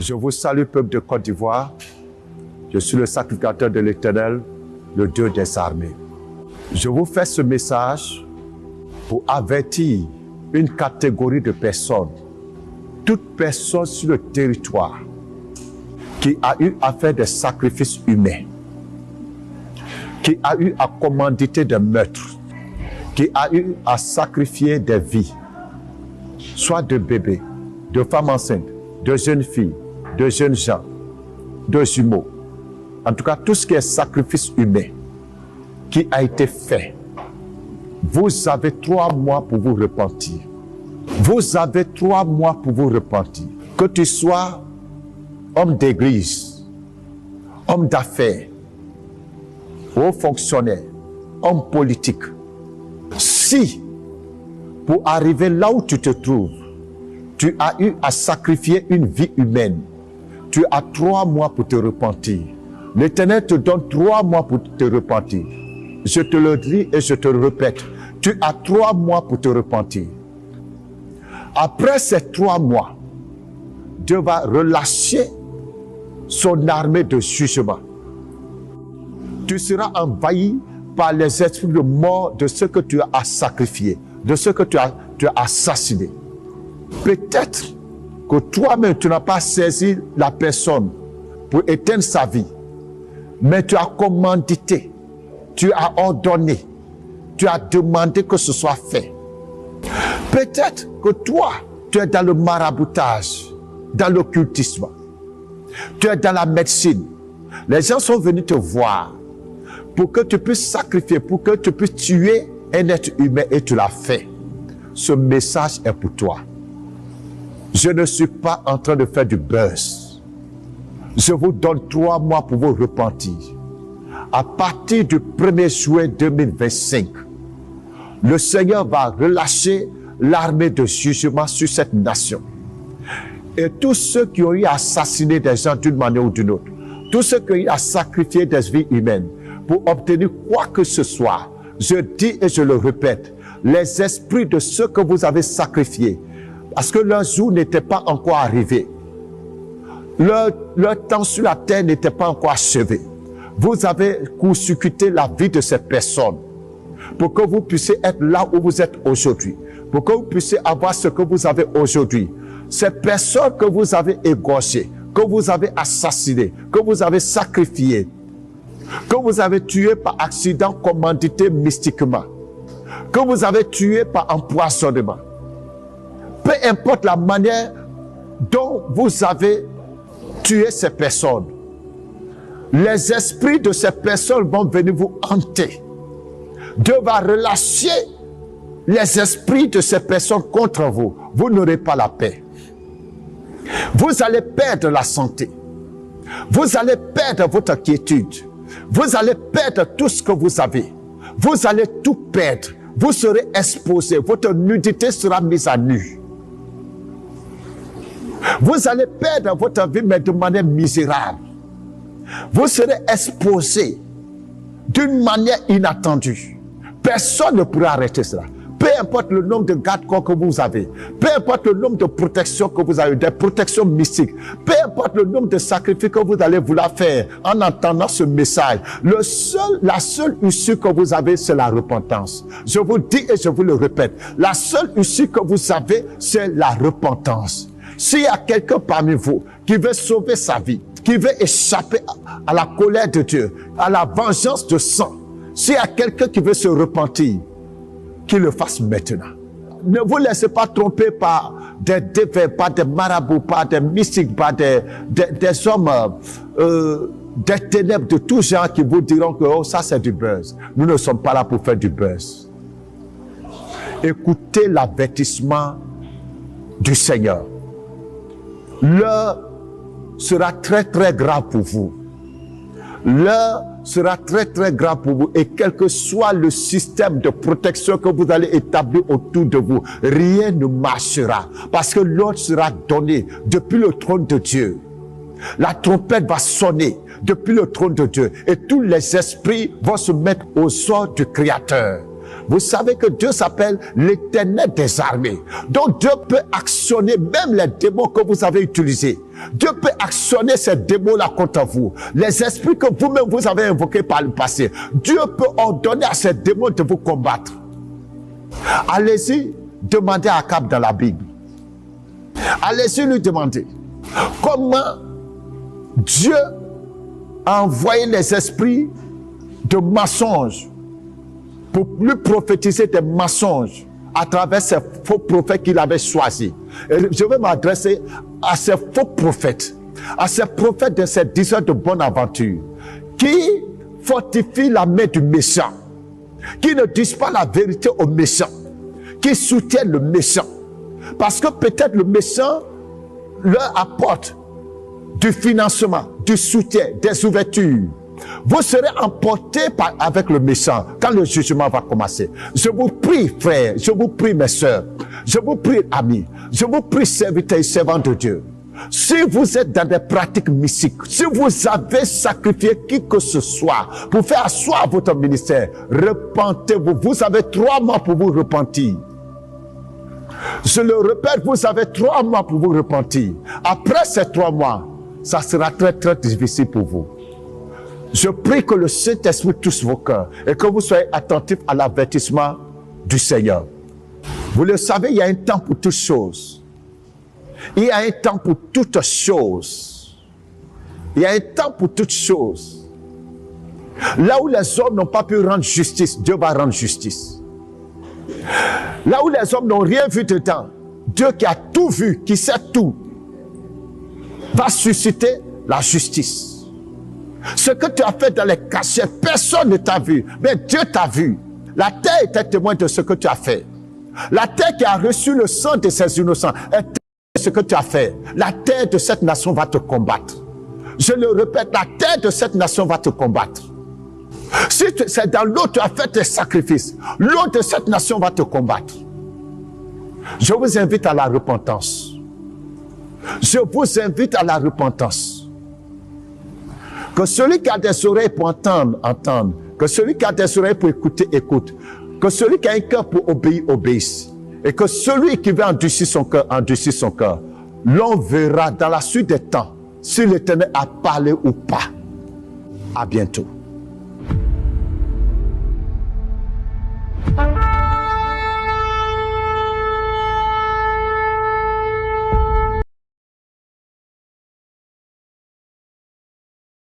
Je vous salue, peuple de Côte d'Ivoire. Je suis le sacrificateur de l'Éternel, le Dieu des armées. Je vous fais ce message pour avertir une catégorie de personnes, toute personne sur le territoire qui a eu à faire des sacrifices humains, qui a eu à commanditer des meurtres, qui a eu à sacrifier des vies, soit de bébés, de femmes enceintes, de jeunes filles, de jeunes gens, de jumeaux. En tout cas, tout ce qui est sacrifice humain qui a été fait, vous avez 3 mois pour vous repentir. Vous avez 3 mois pour vous repentir. Que tu sois homme d'église, homme d'affaires, haut fonctionnaire, homme politique. Si, pour arriver là où tu te trouves, tu as eu à sacrifier une vie humaine, tu as 3 mois pour te repentir. L'Éternel te donne 3 mois pour te repentir. Je te le dis et je te le répète, tu as 3 mois pour te repentir. Après ces 3 mois, Dieu va relâcher son armée de jugement. Tu seras envahi par les esprits de mort de ce que tu as sacrifié, de ce que tu as assassiné. Peut-être que toi-même, tu n'as pas saisi la personne pour éteindre sa vie, mais tu as commandité, tu as ordonné, tu as demandé que ce soit fait. Peut-être que toi, tu es dans le maraboutage, dans l'occultisme, tu es dans la médecine. Les gens sont venus te voir pour que tu puisses sacrifier, pour que tu puisses tuer un être humain et tu l'as fait. Ce message est pour toi. Je ne suis pas en train de faire du buzz. Je vous donne 3 mois pour vous repentir. À partir du 1er juin 2025, le Seigneur va relâcher l'armée de jugement sur cette nation. Et tous ceux qui ont eu à assassiner des gens d'une manière ou d'une autre, tous ceux qui ont eu à sacrifier des vies humaines pour obtenir quoi que ce soit, je dis et je le répète, les esprits de ceux que vous avez sacrifiés, parce que leur jour n'était pas encore arrivé, leur temps sur la terre n'était pas encore achevé. Vous avez court-circuité la vie de ces personnes pour que vous puissiez être là où vous êtes aujourd'hui, pour que vous puissiez avoir ce que vous avez aujourd'hui. Ces personnes que vous avez égorgées, que vous avez assassinées, que vous avez sacrifiées, que vous avez tuées par accident commandité mystiquement, que vous avez tuées par empoisonnement. Peu importe la manière dont vous avez tué ces personnes, les esprits de ces personnes vont venir vous hanter. Dieu va relâcher les esprits de ces personnes contre vous. Vous n'aurez pas la paix. Vous allez perdre la santé. Vous allez perdre votre quiétude. Vous allez perdre tout ce que vous avez. Vous allez tout perdre. Vous serez exposé. Votre nudité sera mise à nu. Vous allez perdre votre vie, mais de manière misérable. Vous serez exposé d'une manière inattendue. Personne ne pourra arrêter cela. Peu importe le nombre de garde-corps que vous avez, peu importe le nombre de protections que vous avez, des protections mystiques, peu importe le nombre de sacrifices que vous allez vouloir faire en entendant ce message, la seule issue que vous avez, c'est la repentance. Je vous le dis et je vous le répète, la seule issue que vous avez, c'est la repentance. S'il y a quelqu'un parmi vous qui veut sauver sa vie, qui veut échapper à la colère de Dieu, à la vengeance de sang, s'il y a quelqu'un qui veut se repentir, qu'il le fasse maintenant. Ne vous laissez pas tromper par des défaits, par des marabouts, par des mystiques, par des hommes des ténèbres de tout genre qui vous diront que oh, ça c'est du buzz. Nous ne sommes pas là pour faire du buzz. Écoutez l'avertissement du Seigneur. L'heure sera très très grave pour vous. L'heure sera très très grave pour vous, et quel que soit le système de protection que vous allez établir autour de vous, rien ne marchera, parce que l'ordre sera donné depuis le trône de Dieu. La trompette va sonner depuis le trône de Dieu, et tous les esprits vont se mettre aux ordres du Créateur. Vous savez que Dieu s'appelle l'Éternel des armées. Donc Dieu peut actionner même les démons que vous avez utilisés. Dieu peut actionner ces démons-là contre vous. Les esprits que vous-même vous avez invoqués par le passé. Dieu peut ordonner à ces démons de vous combattre. Allez-y, demandez à Akab dans la Bible. Allez-y lui demander comment Dieu a envoyé les esprits de mensonges pour lui prophétiser des mensonges à travers ces faux prophètes qu'il avait choisis. Et je vais m'adresser à ces faux prophètes, à ces prophètes de ces diseurs de bonne aventure, qui fortifient la main du méchant, qui ne disent pas la vérité au méchant, qui soutiennent le méchant. Parce que peut-être le méchant leur apporte du financement, du soutien, des ouvertures. Vous serez emportés avec le méchant quand le jugement va commencer. Je vous prie, frères, je vous prie, mes sœurs, je vous prie, amis, je vous prie, serviteurs et servants de Dieu. Si vous êtes dans des pratiques mystiques, si vous avez sacrifié qui que ce soit pour faire asseoir votre ministère, repentez-vous. Vous avez 3 mois pour vous repentir. Je le répète, vous avez 3 mois pour vous repentir. Après ces 3 mois, ça sera très très difficile pour vous. Je prie que le Saint-Esprit touche vos cœurs et que vous soyez attentifs à l'avertissement du Seigneur. Vous le savez, il y a un temps pour toutes choses. Il y a un temps pour toutes choses. Il y a un temps pour toutes choses. Là où les hommes n'ont pas pu rendre justice, Dieu va rendre justice. Là où les hommes n'ont rien vu dedans, Dieu qui a tout vu, qui sait tout, va susciter la justice. Ce que tu as fait dans les cachets, personne ne t'a vu, mais Dieu t'a vu. La terre était témoin de ce que tu as fait. La terre qui a reçu le sang de ses innocents est témoin de ce que tu as fait. La terre de cette nation va te combattre. Je le répète, la terre de cette nation va te combattre. Si c'est dans l'eau tu as fait tes sacrifices, l'eau de cette nation va te combattre. Je vous invite à la repentance. Je vous invite à la repentance. Que celui qui a des oreilles pour entendre, entende. Que celui qui a des oreilles pour écouter, écoute. Que celui qui a un cœur pour obéir, obéisse. Et que celui qui veut endurcir son cœur, endurcisse son cœur. L'on verra dans la suite des temps si l'Éternel a parlé ou pas. À bientôt.